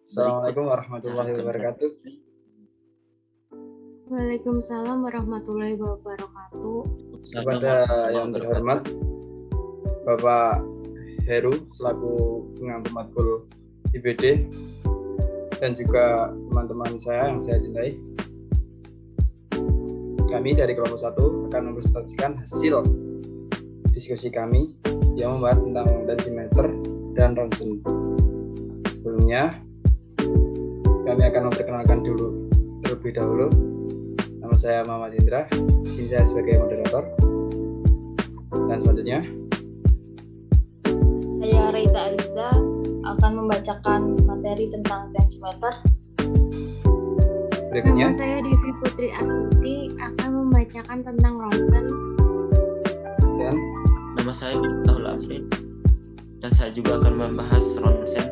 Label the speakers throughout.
Speaker 1: Assalamualaikum warahmatullahi wabarakatuh.
Speaker 2: Waalaikumsalam warahmatullahi wabarakatuh.
Speaker 1: Kepada yang terhormat Bapak Heru selaku pengampu matkul IBD dan juga teman-teman saya yang saya cintai. Kami dari kelompok 1 akan mempresentasikan hasil diskusi kami yang membahas tentang densimeter dan ronsen. Sebelumnya kami akan memperkenalkan dulu terlebih dahulu. Nama saya Muhammad Indra, di sini saya sebagai moderator. Dan selanjutnya
Speaker 3: saya Rita Aiza akan membacakan materi tentang densimeter.
Speaker 1: Berikutnya
Speaker 2: Nama saya Devi Putri Astuti akan membacakan tentang ronsen.
Speaker 1: dan
Speaker 4: Nama saya Miftahul Afid dan saya juga akan membahas ronsen.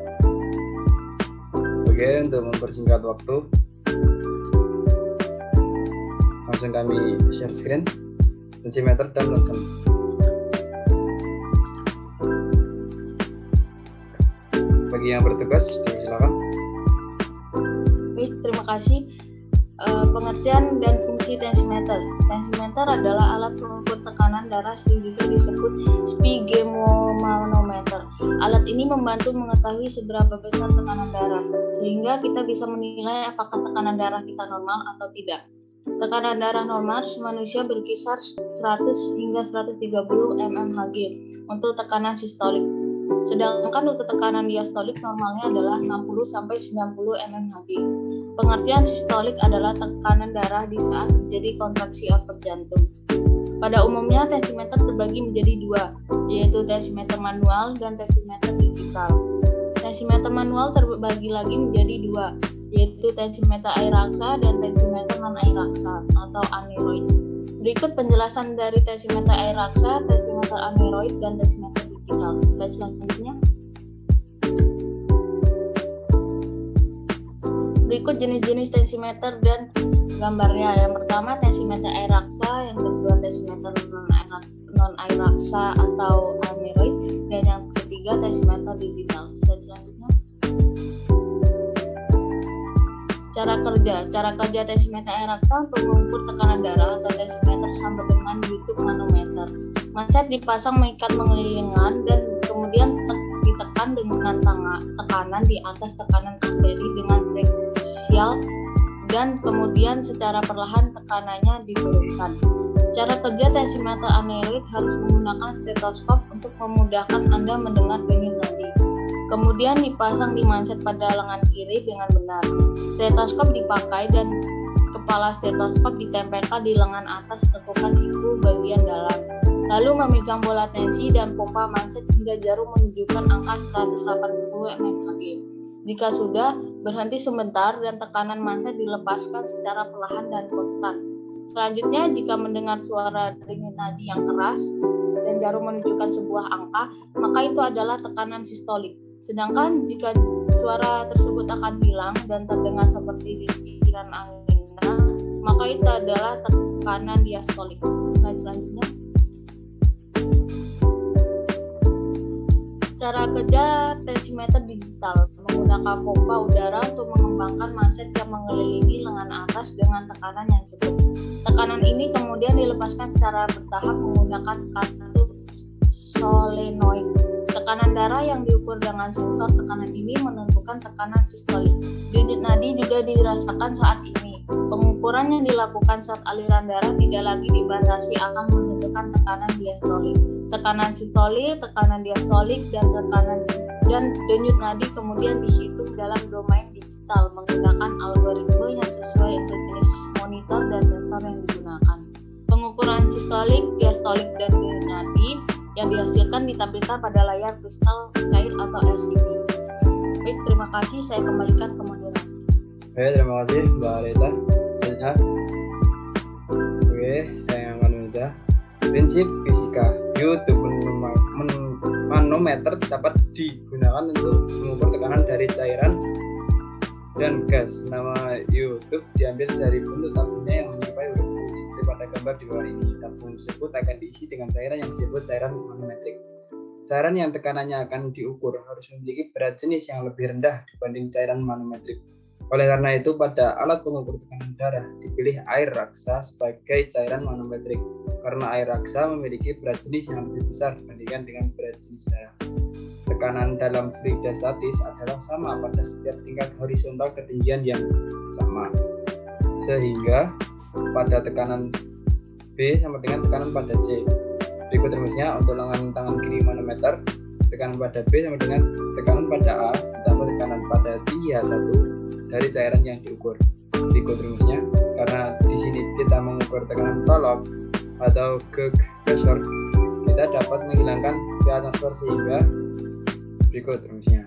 Speaker 1: oke, untuk mempersingkat waktu langsung kami share screen densimeter dan ronsen. Bagi yang bertugas silakan.
Speaker 3: Baik, terima kasih. Pengertian dan fungsi tensimeter. Tensimeter adalah alat pengukur tekanan darah, juga disebut sphygmomanometer. Alat ini membantu mengetahui seberapa besar tekanan darah, sehingga kita bisa menilai apakah tekanan darah kita normal atau tidak. Tekanan darah normal manusia berkisar 100 hingga 130 mmHg untuk tekanan sistolik. Sedangkan untuk tekanan diastolik normalnya adalah 60 sampai 90 mmHg. Pengertian sistolik adalah tekanan darah di saat terjadi kontraksi otot jantung. Pada umumnya tensimeter terbagi menjadi dua, yaitu tensimeter manual dan tensimeter digital. Tensimeter manual terbagi lagi menjadi dua, yaitu tensimeter air raksa dan tensimeter non air raksa atau aneroid. Berikut penjelasan dari tensimeter air raksa, tensimeter aneroid, dan tensimeter digital. Slide selanjutnya. Berikut jenis-jenis tensimeter dan gambarnya. Yang pertama tensimeter air raksa, yang kedua tensimeter non air raksa atau aneroid, dan yang ketiga tensimeter digital. Slide selanjutnya. Cara kerja tensimeter air raksa untuk mengukur tekanan darah atau tensimeter sama dengan YouTube manometer. Manset dipasang mengikat mengelilingan dan kemudian ditekan dengan tekanan di atas tekanan arteri dengan preksial dan kemudian secara perlahan tekanannya diturunkan. Cara kerja tensimeter aneroid harus menggunakan stetoskop untuk memudahkan Anda mendengar denyut nadi. Kemudian dipasang di manset pada lengan kiri dengan benar. Stetoskop dipakai dan kepala stetoskop ditempelkan di lengan atas tekukan siku bagian dalam. Lalu memegang bola tensi dan pompa manset hingga jarum menunjukkan angka 180 mmHg. Jika sudah, berhenti sebentar dan tekanan manset dilepaskan secara perlahan dan konstan. Selanjutnya, jika mendengar suara denyut nadi yang keras dan jarum menunjukkan sebuah angka, maka itu adalah tekanan sistolik. Sedangkan jika suara tersebut akan hilang dan terdengar seperti desiran angina, maka itu adalah tekanan diastolik. Selanjutnya. Cara kerja tensimeter digital menggunakan pompa udara untuk mengembangkan manset yang mengelilingi lengan atas dengan tekanan yang cukup. Tekanan ini kemudian dilepaskan secara bertahap menggunakan kartu solenoid. Tekanan darah yang diukur dengan sensor tekanan ini menentukan tekanan sistolik. Denyut nadi juga dirasakan saat ini. Pengukuran yang dilakukan saat aliran darah tidak lagi dibatasi akan menentukan tekanan diastolik. Tekanan sistolik, tekanan diastolik, dan denyut nadi kemudian dihitung dalam domain digital menggunakan algoritma yang sesuai untuk jenis monitor dan sensor yang digunakan. Pengukuran sistolik, diastolik, dan denyut nadi yang dihasilkan ditampilkan pada layar kristal cair atau LCD. Baik, terima kasih. Saya kembalikan ke moderator.
Speaker 1: Oke, terima kasih Mbak Rita. Oke, saya Manuza. Prinsip fisika YouTube manometer dapat digunakan untuk mengukur tekanan dari cairan dan gas. Nama YouTube diambil dari bentuk tabungnya yang menyerupai huruf seperti pada gambar di bawah ini. Tabung tersebut akan diisi dengan cairan yang disebut cairan manometrik. Cairan yang tekanannya akan diukur harus memiliki berat jenis yang lebih rendah dibanding cairan manometrik. Oleh karena itu, pada alat pengukur tekanan darah dipilih air raksa sebagai cairan manometrik, karena air raksa memiliki berat jenis yang lebih besar dibandingkan dengan berat jenis darah. Tekanan dalam fluida statis adalah sama pada setiap tingkat horizontal ketinggian yang sama, sehingga pada tekanan B sama dengan tekanan pada C. Berikut rumusnya untuk lengan tangan kiri manometer, tekanan pada B sama dengan tekanan pada A ditambah tekanan pada tinggi H1 dari cairan yang diukur. Berikut rumusnya, karena di sini kita mengukur tekanan tolak atau gauge pressure, kita dapat menghilangkan P atmosfer sehingga berikut rumusnya.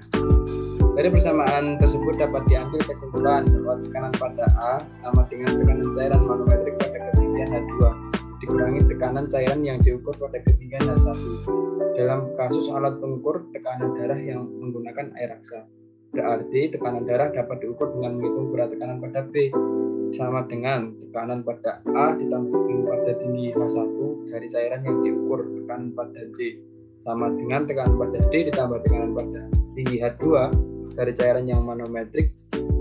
Speaker 1: Dari persamaan tersebut dapat diambil kesimpulan bahwa tekanan pada A sama dengan tekanan cairan manometrik pada ketinggian H2 dikurangi tekanan cairan yang diukur pada ketinggian H1 dalam kasus alat pengukur tekanan darah yang menggunakan air raksa. Berarti tekanan darah dapat diukur dengan menghitung berat tekanan pada B sama dengan tekanan pada A ditambah pada tinggi H1 dari cairan yang diukur tekanan pada C sama dengan tekanan pada D ditambah tekanan pada tinggi H2 dari cairan yang manometrik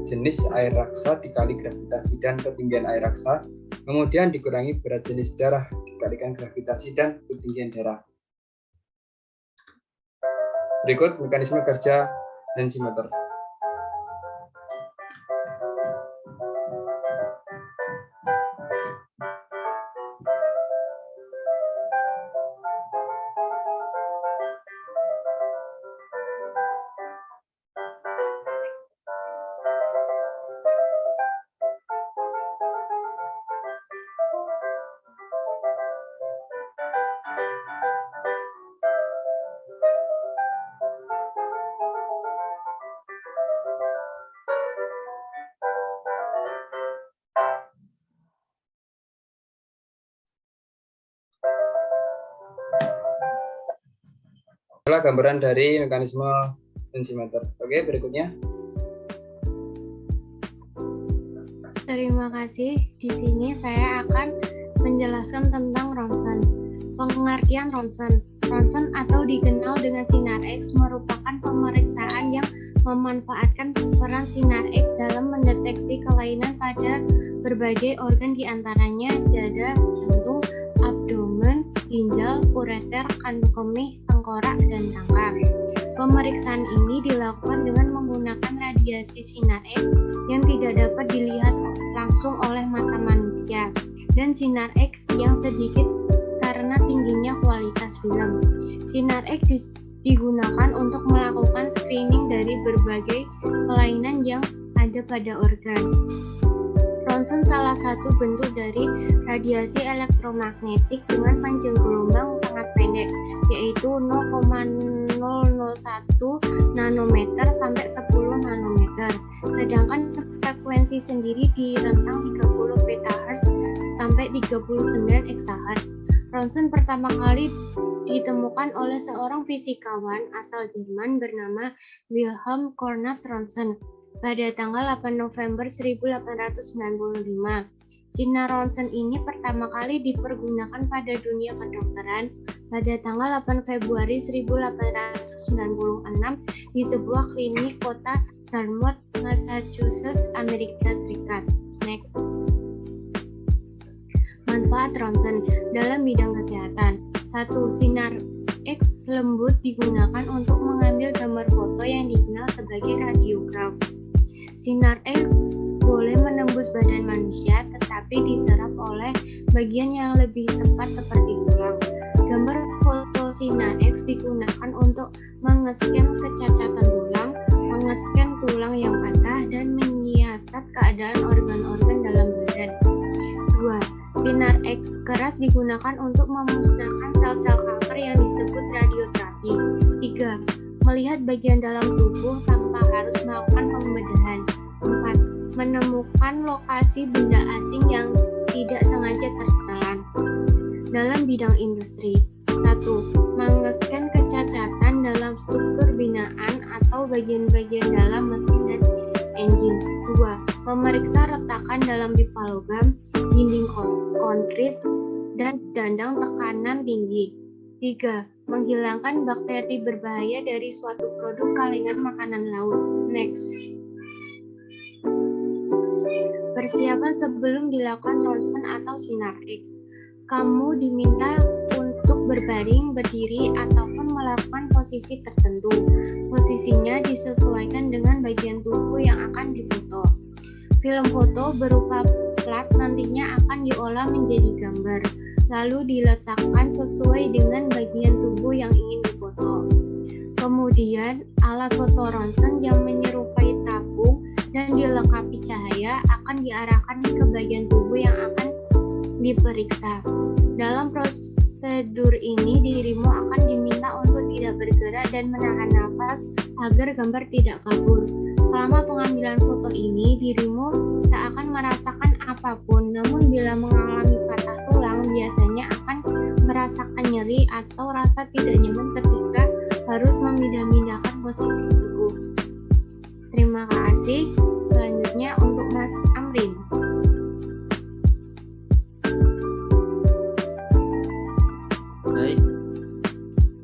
Speaker 1: jenis air raksa dikali gravitasi dan ketinggian air raksa, kemudian dikurangi berat jenis darah dikalikan gravitasi dan ketinggian darah. Berikut mekanisme kerja densimeter. Adalah gambaran dari mekanisme densimeter. Oke, berikutnya.
Speaker 2: Terima kasih. Di sini saya akan menjelaskan tentang ronsen. Pengertian ronsen. Ronsen atau dikenal dengan sinar X merupakan pemeriksaan yang memanfaatkan peran sinar X dalam mendeteksi kelainan pada berbagai organ diantaranya dada, jantung, abdomen, ginjal, ureter, kandung kemih, tengkorak, dan rangka. Pemeriksaan ini dilakukan dengan menggunakan radiasi sinar X yang tidak dapat dilihat langsung oleh mata manusia dan sinar X yang sedikit karena tingginya kualitas film. Sinar X digunakan untuk melakukan screening dari berbagai kelainan yang ada pada organ. Ronsen salah satu bentuk dari radiasi elektromagnetik dengan panjang gelombang sangat pendek, yaitu 0,001 nanometer sampai 10 nanometer. Sedangkan frekuensi sendiri di rentang 30 petahertz sampai 39 eksahertz. Ronsen pertama kali ditemukan oleh seorang fisikawan asal Jerman bernama Wilhelm Conrad Ronsen pada tanggal 8 November 1895. Sinar ronsen ini pertama kali dipergunakan pada dunia kedokteran pada tanggal 8 Februari 1896 di sebuah klinik kota Dartmouth, Massachusetts, Amerika Serikat. Next. Manfaat ronsen dalam bidang kesehatan. 1. Sinar X lembut digunakan untuk mengambil gambar foto yang dikenal sebagai radiograf. Sinar X boleh menembus badan manusia tetapi diserap oleh bagian yang lebih tepat seperti tulang. Gambar foto sinar X digunakan untuk mengeskan kecacatan tulang, mengeskan tulang yang patah, dan menyiasat keadaan organ-organ dalam badan. 2. Sinar X keras digunakan untuk memusnahkan sel-sel kanker yang disebut radioterapi. 3. Melihat bagian dalam tubuh tanpa harus melakukan pembedahan. 4. Menemukan lokasi benda asing yang tidak sengaja tertelan. Dalam bidang industri. 1. Mengeskan kecacatan dalam struktur binaan atau bagian-bagian dalam mesin dan engine. 2. Memeriksa retakan dalam pipa logam, dinding konkrit, dan dandang tekanan tinggi. 3. Menghilangkan bakteri berbahaya dari suatu produk kalengan makanan laut. Next. Persiapan sebelum dilakukan ronsen atau sinar X. Kamu diminta untuk berbaring, berdiri, ataupun melakukan posisi tertentu. Posisinya disesuaikan dengan bagian tubuh yang akan difoto. Film foto berupa plat nantinya akan diolah menjadi gambar, lalu diletakkan sesuai dengan bagian tubuh yang ingin difoto. Kemudian, alat foto ronsen yang menyerupai tabung dan dilengkapi cahaya akan diarahkan ke bagian tubuh yang akan diperiksa. Dalam prosedur ini, dirimu akan diminta untuk tidak bergerak dan menahan nafas agar gambar tidak kabur. Selama pengambilan foto ini, dirimu tak akan merasakan apapun, namun bila mengalami patah tulang, biasanya akan merasakan nyeri atau rasa tidak nyaman ketika harus memindah-mindahkan posisi tubuh. Terima kasih. Selanjutnya untuk Mas Amrin.
Speaker 4: Baik,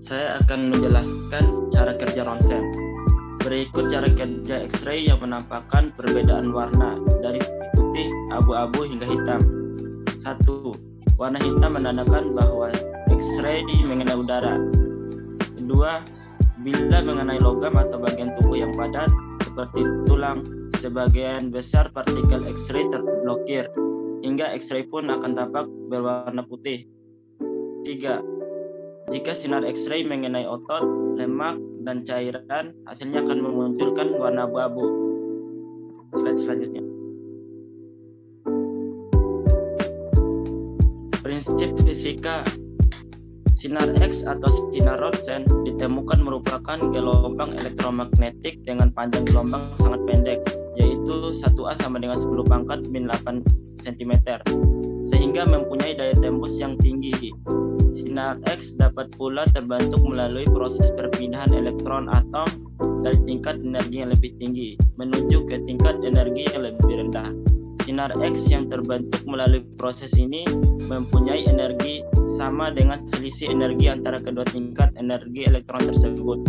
Speaker 4: saya akan menjelaskan cara kerja ronsen. Berikut cara kerja X-ray yang menampakkan perbedaan warna dari putih, abu-abu hingga hitam. 1. Warna hitam menandakan bahwa X-ray mengenai udara. 2. Bila mengenai logam atau bagian tubuh yang padat seperti tulang, sebagian besar partikel X-ray terblokir, hingga X-ray pun akan tampak berwarna putih. 3. Jika sinar X-ray mengenai otot, lemak, dan cairan, hasilnya akan memunculkan warna abu-abu. Slide selanjutnya. Prinsip fisika sinar X atau sinar ronsen ditemukan merupakan gelombang elektromagnetik dengan panjang gelombang sangat pendek, yaitu 1A sama dengan 10 pangkat min 8 cm, sehingga mempunyai daya tembus yang tinggi. Sinar X dapat pula terbentuk melalui proses perpindahan elektron atom dari tingkat energi yang lebih tinggi menuju ke tingkat energi yang lebih rendah. Sinar X yang terbentuk melalui proses ini mempunyai energi sama dengan selisih energi antara kedua tingkat energi elektron tersebut.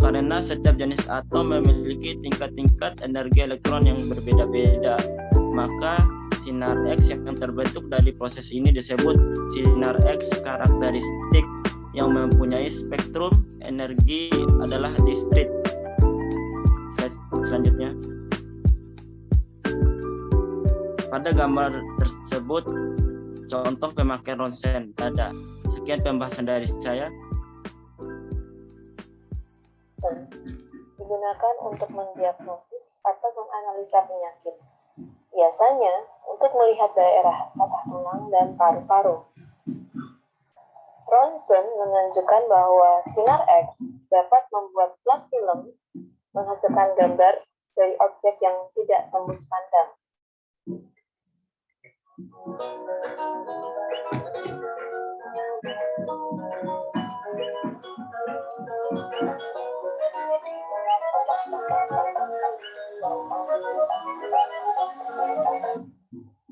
Speaker 4: Karena setiap jenis atom memiliki tingkat-tingkat energi elektron yang berbeda-beda, maka sinar X yang terbentuk dari proses ini disebut sinar X karakteristik yang mempunyai spektrum energi adalah discrete. Selanjutnya. Pada gambar tersebut, contoh pemakaian ronsen ada. Sekian pembahasan dari saya.
Speaker 3: Digunakan untuk mendiagnosis atau menganalisa penyakit. Biasanya untuk melihat daerah patah tulang dan paru-paru. Ronsen menunjukkan bahwa sinar X dapat membuat plat film menghasilkan gambar dari objek yang tidak tembus pandang.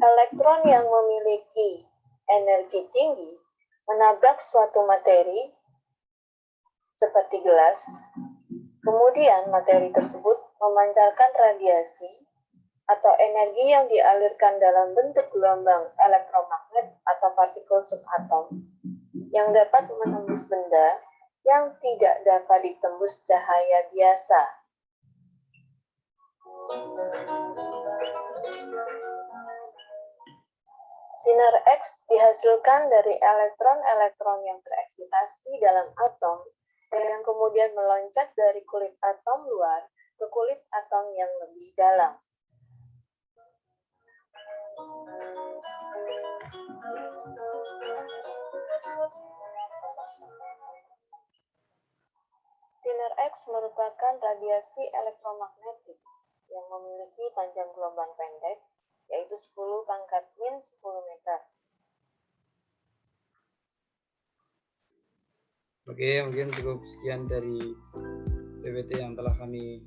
Speaker 3: Elektron yang memiliki energi tinggi menabrak suatu materi seperti gelas, kemudian materi tersebut memancarkan radiasi atau energi yang dialirkan dalam bentuk gelombang elektromagnet atau partikel subatom yang dapat menembus benda yang tidak dapat ditembus cahaya biasa. Sinar X dihasilkan dari elektron-elektron yang tereksitasi dalam atom yang kemudian meloncat dari kulit atom luar ke kulit atom yang lebih dalam. Sinar X merupakan radiasi elektromagnetik yang memiliki panjang gelombang pendek, yaitu 10 pangkat min 10 meter.
Speaker 1: Oke, mungkin cukup sekian dari PPT yang telah kami